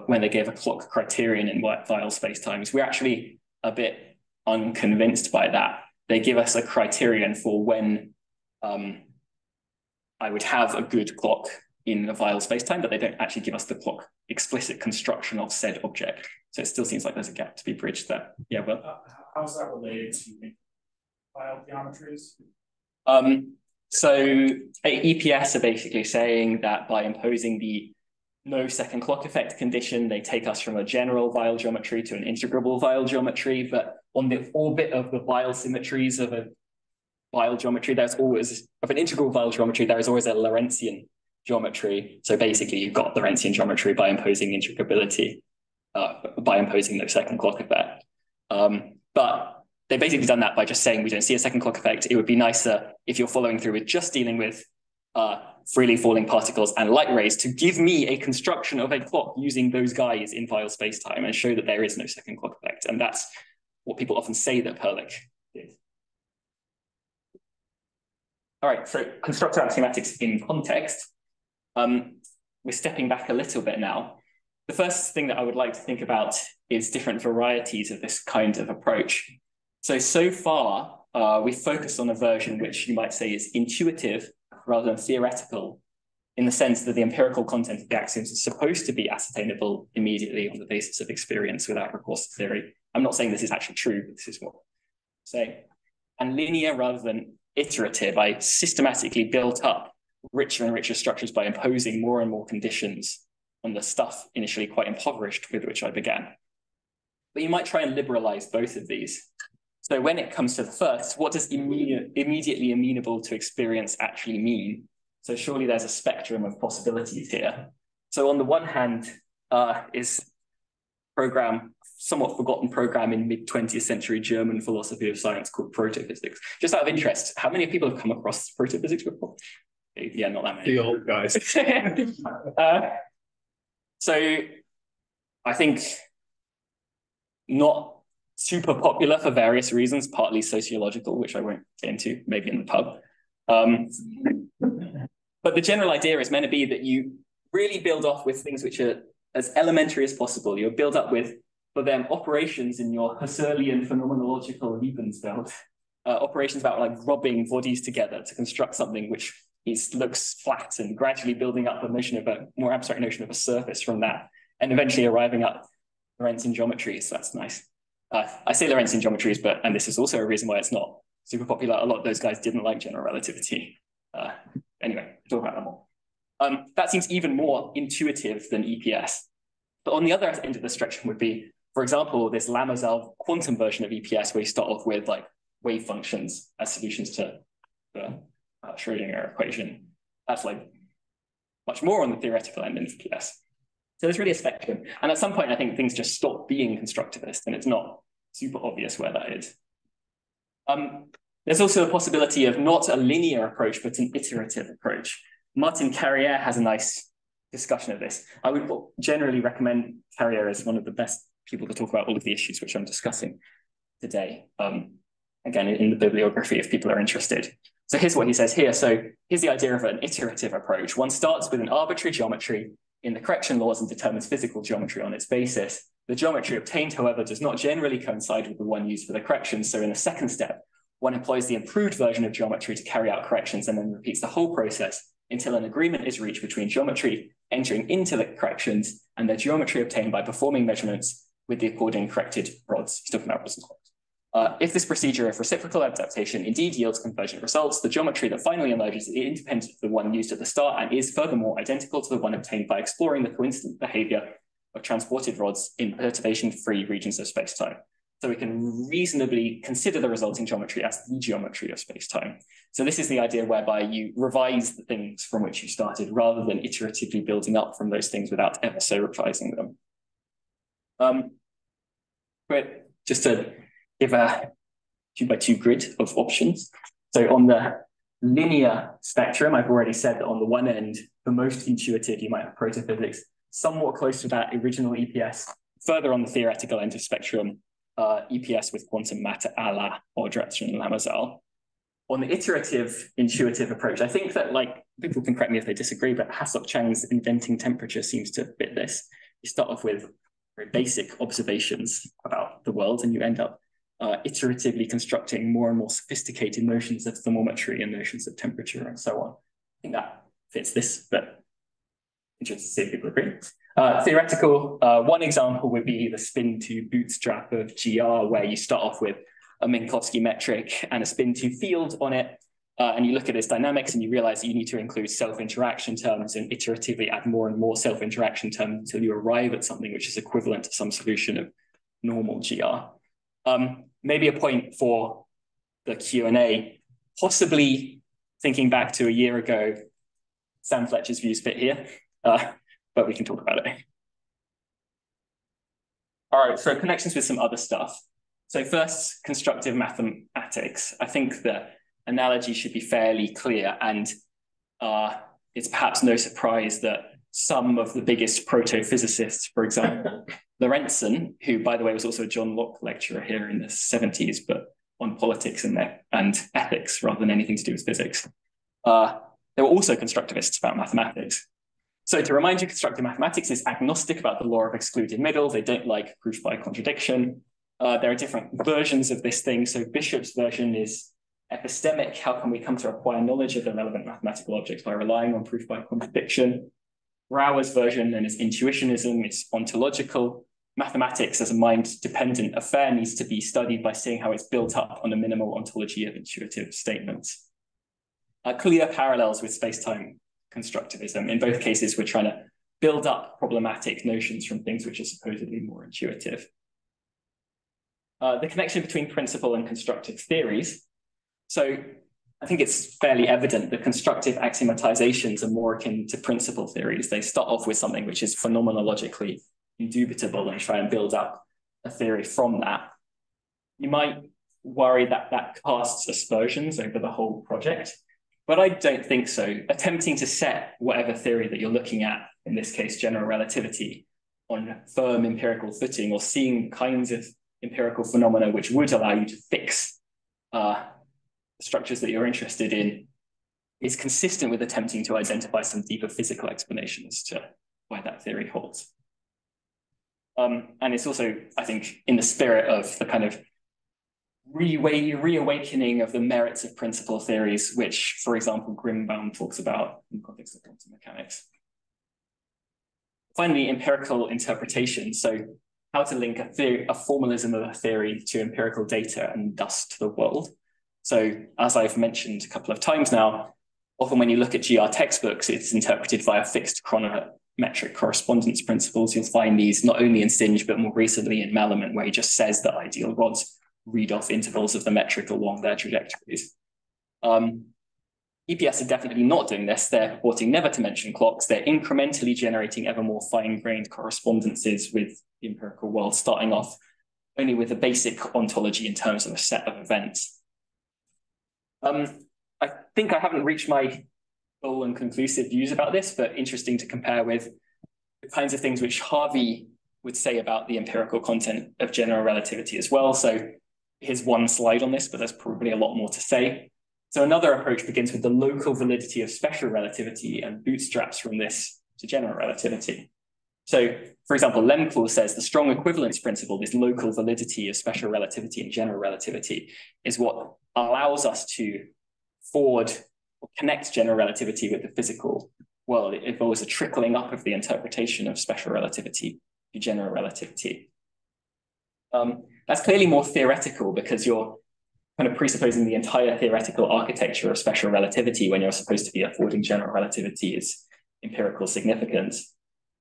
S2: when they gave a clock criterion in Weyl spacetimes. We're actually a bit unconvinced by that. They give us a criterion for when I would have a good clock in a Weyl spacetime, but they don't actually give us the clock explicit construction of said object. So it still seems like there's a gap to be bridged there. Yeah, well,
S4: how's that related to Weyl geometries?
S2: So EPS are basically saying that by imposing the no second clock effect condition, they take us from a general Weyl geometry to an integrable Weyl geometry, but on the orbit of the Weyl symmetries of a Weyl geometry, there's always, of an integral Weyl geometry, there is always a Lorentzian geometry. So basically you've got Lorentzian geometry by imposing integrability, by imposing no second clock effect. But they've basically done that by just saying we don't see a second clock effect. It would be nicer if you're following through with just dealing with freely falling particles and light rays to give me a construction of a clock using those guys in Weyl spacetime and show that there is no second clock effect. And that's what people often say that Perlich did. All right, so constructive axiomatics in context. We're stepping back a little bit now. the first thing that I would like to think about is different varieties of this kind of approach. So far, we've focused on a version which you might say is intuitive rather than theoretical, in the sense that the empirical content of the axioms is supposed to be ascertainable immediately on the basis of experience without recourse to theory. I'm not saying this is actually true, but this is what I'm saying. And linear rather than iterative, I systematically built up richer and richer structures by imposing more and more conditions on the stuff initially quite impoverished with which I began. But you might try and liberalize both of these. So when it comes to the first, what does immediately amenable to experience actually mean? So surely there's a spectrum of possibilities here. So on the one hand is somewhat forgotten program in mid-20th century German philosophy of science called protophysics. Just out of interest, how many people have come across protophysics before? Yeah, not that many.
S5: The old guys.
S2: So I think not super popular for various reasons, partly sociological, which I won't get into, maybe in the pub. But the general idea is meant to be that you really build off with things which are as elementary as possible. You build up with, for them, operations in your Husserlian phenomenological Lebenswelt, operations about like rubbing bodies together to construct something which looks flat, and gradually building up a notion of a more abstract notion of a surface from that, and eventually arriving at Lorentzian geometries. So that's nice. I say Lorentzian geometries, and this is also a reason why it's not super popular. A lot of those guys didn't like general relativity. Anyway, we'll talk about that more. That seems even more intuitive than EPS. But on the other end of the spectrum would be, for example, this Lamarzel quantum version of EPS, where you start off with like wave functions as solutions to the Schrödinger equation. That's like much more on the theoretical end in EPS. So there's really a spectrum. And at some point, I think things just stop being constructivist, and it's not super obvious where that is. There's also a possibility of not a linear approach, but an iterative approach. Martin Carrière has a nice discussion of this. I would generally recommend Carrière as one of the best people to talk about all of the issues which I'm discussing today. Again, in the bibliography, if people are interested. So here's what he says here. So here's the idea of an iterative approach. One starts with an arbitrary geometry in the correction laws and determines physical geometry on its basis. The geometry obtained, however, does not generally coincide with the one used for the corrections. So in the second step, one employs the improved version of geometry to carry out corrections and then repeats the whole process until an agreement is reached between geometry entering into the corrections and the geometry obtained by performing measurements with the according corrected rods. He's talking about rods and columns. If this procedure of reciprocal adaptation indeed yields convergent results, the geometry that finally emerges is independent of the one used at the start and is furthermore identical to the one obtained by exploring the coincident behavior of transported rods in perturbation-free regions of space-time. So we can reasonably consider the resulting geometry as the geometry of space-time. So this is the idea whereby you revise the things from which you started rather than iteratively building up from those things without ever so revising them. But just to give a 2x2 grid of options. So on the linear spectrum, I've already said that on the one end, the most intuitive, you might have protophysics, somewhat close to that original EPS. Further on the theoretical end of spectrum, EPS with quantum matter a la Aldrich and Lamarzel. On the iterative intuitive approach, I think that, like, people can correct me if they disagree, but Hassop-Chang's inventing temperature seems to fit this. You start off with very basic observations about the world, and you end up iteratively constructing more and more sophisticated notions of thermometry and notions of temperature and so on. I think that fits this, but interested to see if people agree. Theoretical, one example would be the spin to bootstrap of GR, where you start off with a Minkowski metric and a spin to field on it, and you look at its dynamics and you realize that you need to include self-interaction terms and iteratively add more and more self-interaction terms until you arrive at something which is equivalent to some solution of normal GR. Maybe a point for the Q&A, possibly thinking back to a year ago, Sam Fletcher's views fit here. But we can talk about it. All right, so connections with some other stuff. So first, constructive mathematics. I think the analogy should be fairly clear, and it's perhaps no surprise that some of the biggest proto-physicists, for example, Lorentzian, who, by the way, was also a John Locke lecturer here in the 70s, but on politics and ethics rather than anything to do with physics, they were also constructivists about mathematics. So to remind you, constructive mathematics is agnostic about the law of excluded middle. They don't like proof by contradiction. There are different versions of this thing. So Bishop's version is epistemic. How can we come to acquire knowledge of the relevant mathematical objects by relying on proof by contradiction? Brouwer's version, known as intuitionism, is ontological. Mathematics as a mind-dependent affair needs to be studied by seeing how it's built up on a minimal ontology of intuitive statements. Clear parallels with space-time constructivism. In both cases, we're trying to build up problematic notions from things which are supposedly more intuitive. The connection between principal and constructive theories. So I think it's fairly evident that constructive axiomatizations are more akin to principal theories. They start off with something which is phenomenologically indubitable and try and build up a theory from that. You might worry that that casts aspersions over the whole project, but I don't think so. Attempting to set whatever theory that you're looking at, in this case, general relativity, on firm empirical footing, or seeing kinds of empirical phenomena which would allow you to fix structures that you're interested in, is consistent with attempting to identify some deeper physical explanations to why that theory holds. And it's also, I think, in the spirit of the kind of reawakening of the merits of principal theories, which, for example, Grimbaum talks about in the context of quantum mechanics. Finally, empirical interpretation. So how to link a formalism of a theory to empirical data and thus to the world. So as I've mentioned a couple of times now, often when you look at GR textbooks, it's interpreted via fixed chronometric correspondence principles. You'll find these not only in Singe, but more recently in Mellerman, where he just says that ideal rods read off intervals of the metric along their trajectories. EPS are definitely not doing this. They're purporting never to mention clocks. They're incrementally generating ever more fine-grained correspondences with the empirical world, starting off only with a basic ontology in terms of a set of events. I think I haven't reached my full and conclusive views about this, but interesting to compare with the kinds of things which Harvey would say about the empirical content of general relativity as well. So here's one slide on this, but there's probably a lot more to say. So another approach begins with the local validity of special relativity and bootstraps from this to general relativity. So, for example, Lemkel says the strong equivalence principle, this local validity of special relativity and general relativity, is what allows us to forward or connect general relativity with the physical world. It involves a trickling up of the interpretation of special relativity to general relativity. That's clearly more theoretical because you're kind of presupposing the entire theoretical architecture of special relativity when you're supposed to be affording general relativity is empirical significance.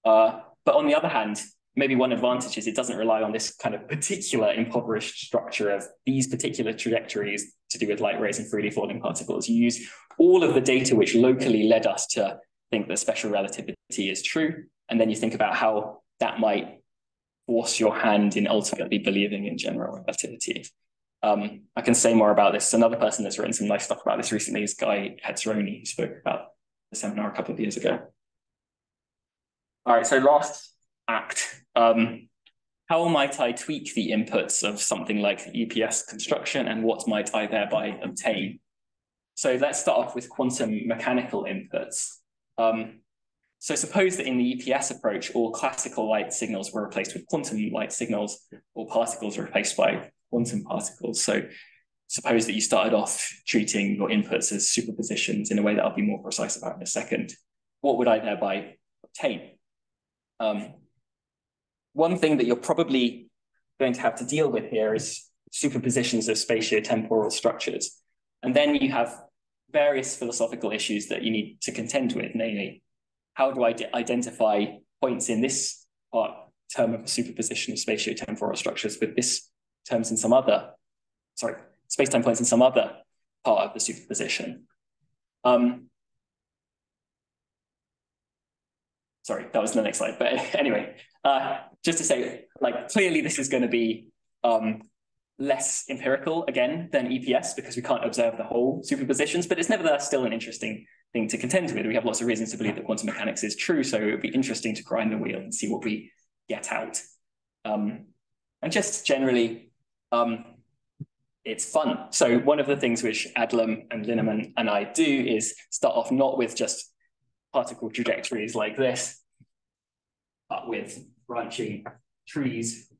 S2: But on the other hand, maybe one advantage is it doesn't rely on this kind of particular impoverished structure of these particular trajectories to do with light rays and freely falling particles. You use all of the data which locally led us to think that special relativity is true, and then you think about how that might force your hand in ultimately believing in general relativity. I can say more about this. Another person that's written some nice stuff about this recently is Guy Hetzroni, who spoke about the seminar a couple of years ago. All right, so last act. How might I tweak the inputs of something like the EPS construction, and what might I thereby obtain? So let's start off with quantum mechanical inputs. So suppose that in the EPS approach, all classical light signals were replaced with quantum light signals, or particles were replaced by quantum particles. So suppose that you started off treating your inputs as superpositions in a way that I'll be more precise about in a second. What would I thereby obtain? One thing that you're probably going to have to deal with here is superpositions of spatiotemporal structures. And then you have various philosophical issues that you need to contend with, namely, how do I identify points in this term of a superposition of spatiotemporal structures with this terms in some other, space-time points in some other part of the superposition? Sorry, that was the next slide. But anyway, just to say, like, clearly this is going to be less empirical, again, than EPS, because we can't observe the whole superpositions, but it's nevertheless still an interesting thing to contend with. We have lots of reasons to believe that quantum mechanics is true, so it would be interesting to grind the wheel and see what we get out. And just generally, it's fun. So one of the things which Adlam and Linnemann and I do is start off not with just particle trajectories like this, but with branching trees,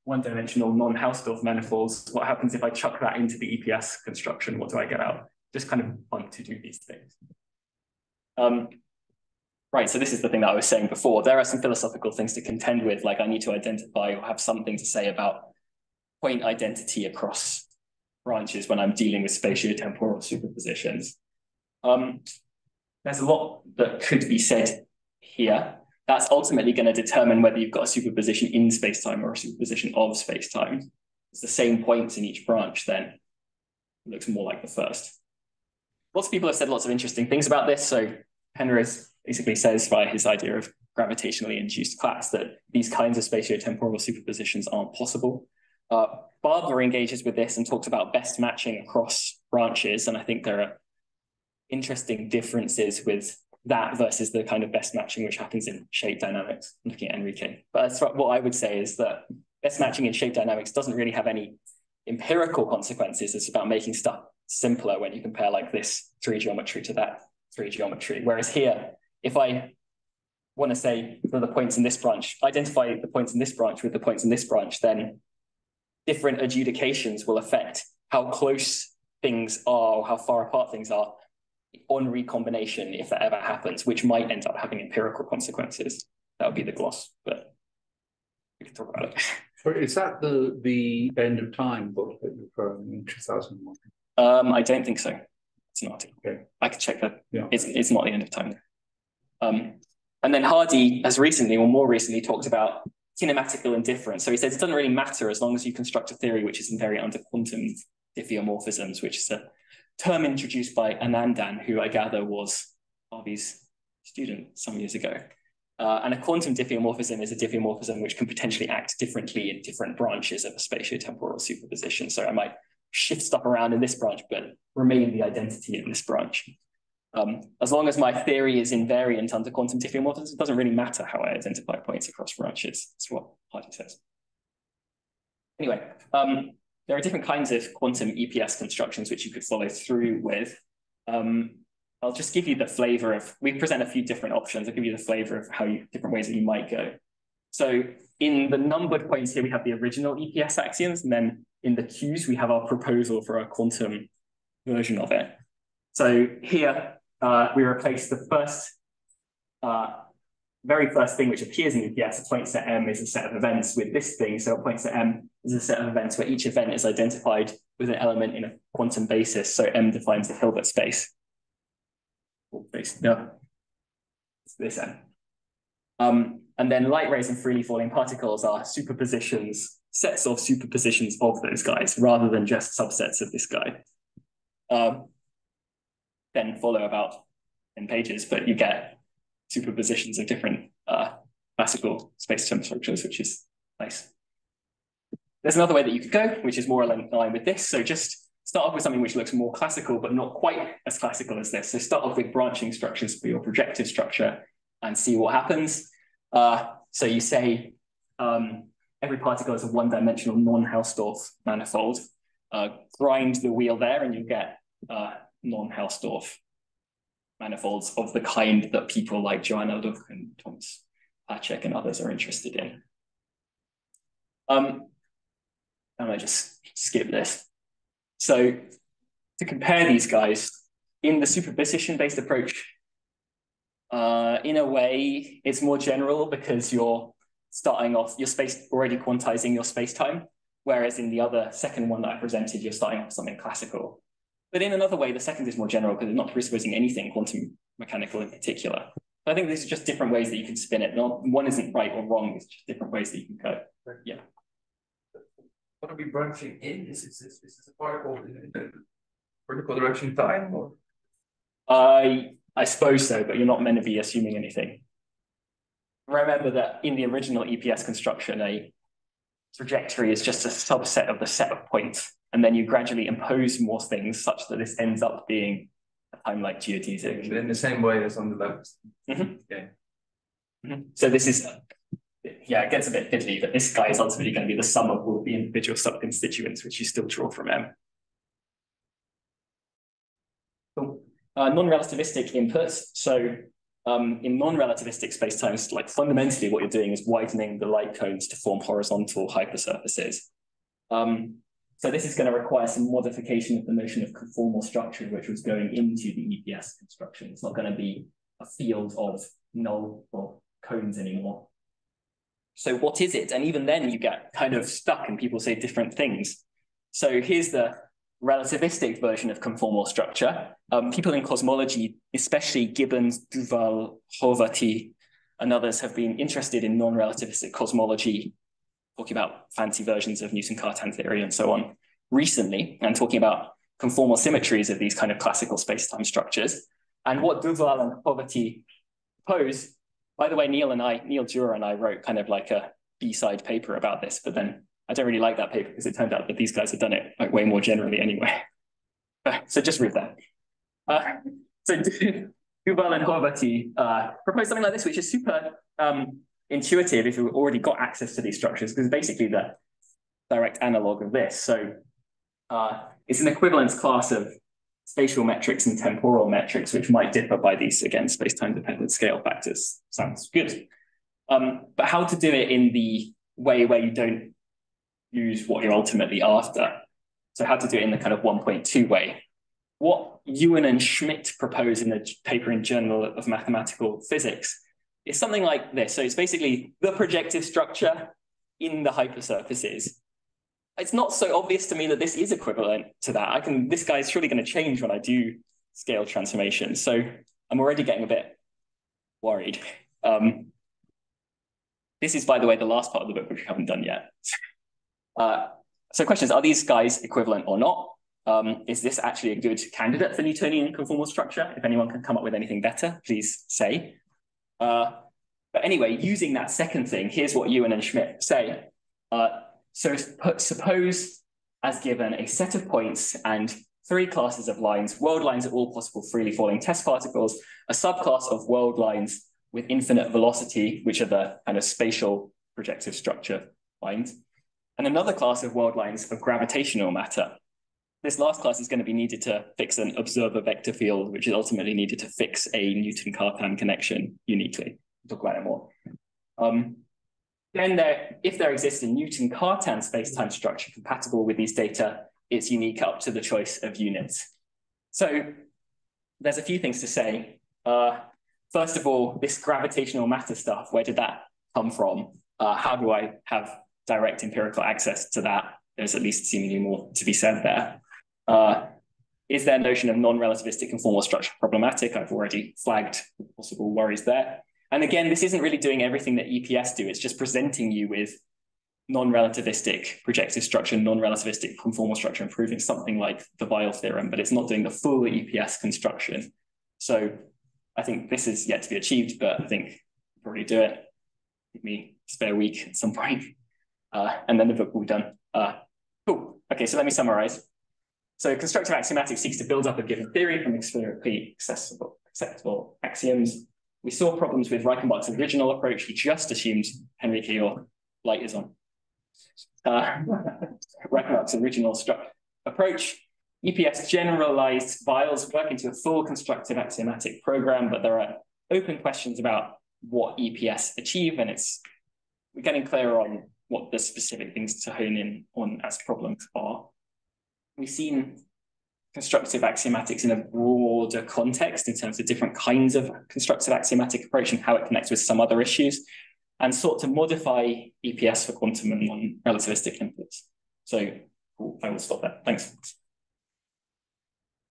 S2: one-dimensional non-Hausdorff manifolds. What happens if I chuck that into the EPS construction? What do I get out? Just kind of fun to do these things. Right, so this is the thing that I was saying before. There are some philosophical things to contend with, like I need to identify or have something to say about point identity across branches when I'm dealing with spatiotemporal superpositions. There's a lot that could be said here. That's ultimately going to determine whether you've got a superposition in spacetime or a superposition of spacetime. It's the same points in each branch, then it looks more like the first. Lots of people have said lots of interesting things about this. So Penrose basically says by his idea of gravitationally induced class that these kinds of spatiotemporal superpositions aren't possible. Barber engages with this and talks about best matching across branches. And I think there are interesting differences with that versus the kind of best matching which happens in shape dynamics, looking at Enrique. But what I would say is that best matching in shape dynamics doesn't really have any empirical consequences. It's about making stuff simpler when you compare like this 3 geometry to that 3 geometry. Whereas here, if I want to say for the points in this branch, identify the points in this branch with the points in this branch, then different adjudications will affect how close things are or how far apart things are on recombination, if that ever happens, which might end up having empirical consequences. That would be the gloss, but we can talk about it.
S5: So is that the end of time book that you're referring in 2001?
S2: I don't think so. It's not.
S5: Okay.
S2: I can check that.
S5: Yeah.
S2: It's not the end of time. And then Hardy has recently, or more recently, talked about kinematical indifference. So he says it doesn't really matter as long as you construct a theory which is invariant under quantum diffeomorphisms, which is a term introduced by Anandan, who I gather was Harvey's student some years ago. And a quantum diffeomorphism is a diffeomorphism which can potentially act differently in different branches of a spatiotemporal superposition. So I might shift stuff around in this branch, but remain the identity in this branch. As long as my theory is invariant under quantum diffeomorphisms, it doesn't really matter how I identify points across branches. That's what Hardy says. Anyway, there are different kinds of quantum EPS constructions which you could follow through with. I'll just give you the flavor of, we present a few different options. I'll give you the flavor of how different ways that you might go. So in the numbered points here, we have the original EPS axioms, and then in the Qs, we have our proposal for a quantum version of it. So here, we replace the first, very first thing which appears in EPS, a point set M is a set of events with this thing. So a point set M is a set of events where each event is identified with an element in a quantum basis. So M defines the Hilbert space. No, it's this M. And then light rays and freely falling particles are superpositions, sets of superpositions of those guys, rather than just subsets of this guy. Then follow about 10 pages, but you get superpositions of different classical space-time structures, which is nice. There's another way that you could go, which is more in line with this. So just start off with something which looks more classical, but not quite as classical as this. So start off with branching structures for your projective structure and see what happens. So you say every particle is a one-dimensional non-Hausdorff manifold. Grind the wheel there and you get non-Hausdorff manifolds of the kind that people like Joanna Luch and Thomas Pacek and others are interested in. I'm gonna just skip this. So to compare these guys, in the superposition-based approach, in a way, it's more general because you're starting off, you're already quantizing your space-time, whereas in the other second one that I presented, you're starting off with something classical. But in another way, the second is more general because it's not presupposing anything quantum mechanical in particular. So I think these are just different ways that you can spin it. One isn't right or wrong, it's just different ways that you can go. Yeah.
S6: What are we branching in? Is this a particle in the vertical direction time? Or?
S2: I suppose so, but you're not meant to be assuming anything. Remember that in the original EPS construction, a trajectory is just a subset of the set of points, and then you gradually impose more things such that this ends up being a time-like geodesic.
S6: In the same way as on the left.
S2: Mm-hmm.
S6: Okay.
S2: Mm-hmm. So this is, yeah, it gets a bit fiddly, but this guy is ultimately going to be the sum of all the individual subconstituents, which you still draw from M. Cool. Non-relativistic inputs. So in non-relativistic spacetimes, like fundamentally what you're doing is widening the light cones to form horizontal hypersurfaces. So this is going to require some modification of the notion of conformal structure, which was going into the EPS construction. It's not going to be a field of null or cones anymore. So what is it? And even then you get kind of stuck and people say different things. So here's the relativistic version of conformal structure. People in cosmology, especially Gibbons, Duval, Horvath, and others have been interested in non-relativistic cosmology, talking about fancy versions of Newton-Cartan theory and so on recently, and talking about conformal symmetries of these kind of classical space-time structures. And what Duval and Horvath propose, by the way, Neil Jura and I wrote kind of like a B-side paper about this, but then I don't really like that paper because it turned out that these guys have done it like way more generally anyway. So just read that. So Duval and Horvath propose something like this, which is super intuitive if you've already got access to these structures, because basically the direct analog of this. So it's an equivalence class of spatial metrics and temporal metrics, which might differ by these, again, space-time dependent scale factors. Sounds good. But how to do it in the way where you don't use what you're ultimately after. So how to do it in the kind of 1.2 way. What Ewan and Schmidt propose in the paper in Journal of Mathematical Physics is something like this. So it's basically the projective structure in the hypersurfaces. It's not so obvious to me that this is equivalent to that. This guy's surely going to change when I do scale transformations. So I'm already getting a bit worried. This is, by the way, the last part of the book, which we haven't done yet. So questions, are these guys equivalent or not? Is this actually a good candidate for Newtonian conformal structure? If anyone can come up with anything better, please say. But anyway, using that second thing, here's what Ewan and Schmidt say. So suppose, as given, a set of points and 3 classes of lines. World lines are all possible freely falling test particles, a subclass of world lines with infinite velocity, which are the kind of spatial projective structure lines, and another class of world lines of gravitational matter. This last class is going to be needed to fix an observer vector field, which is ultimately needed to fix a Newton-Cartan connection uniquely. We'll talk about it more. Then if there exists a Newton-Cartan space-time structure compatible with these data, it's unique up to the choice of units. So there's a few things to say. First of all, this gravitational matter stuff, where did that come from? How do I have direct empirical access to that? There's at least seemingly more to be said there. Is their notion of non-relativistic conformal structure problematic? I've already flagged possible worries there. And again, this isn't really doing everything that EPS do. It's just presenting you with non-relativistic projective structure, non-relativistic conformal structure, and proving something like the Weil theorem, but it's not doing the full EPS construction. So I think this is yet to be achieved, but I think we'll probably do it. Give me a spare week at some point. And then the book will be done. Cool. Okay, so let me summarize. So constructive axiomatics seeks to build up a given theory from experimentally acceptable axioms. We saw problems with Reichenbach's original approach. He just assumed, Henrique, your light is on. Reichenbach's original approach. EPS generalized Weil's work into a full constructive axiomatic program, but there are open questions about what EPS achieve, and we're getting clearer on what the specific things to hone in on as problems are. We've seen constructive axiomatics in a broader context in terms of different kinds of constructive axiomatic approach and how it connects with some other issues, and sought to modify EPS for quantum and non-relativistic inputs. So I will stop there. Thanks.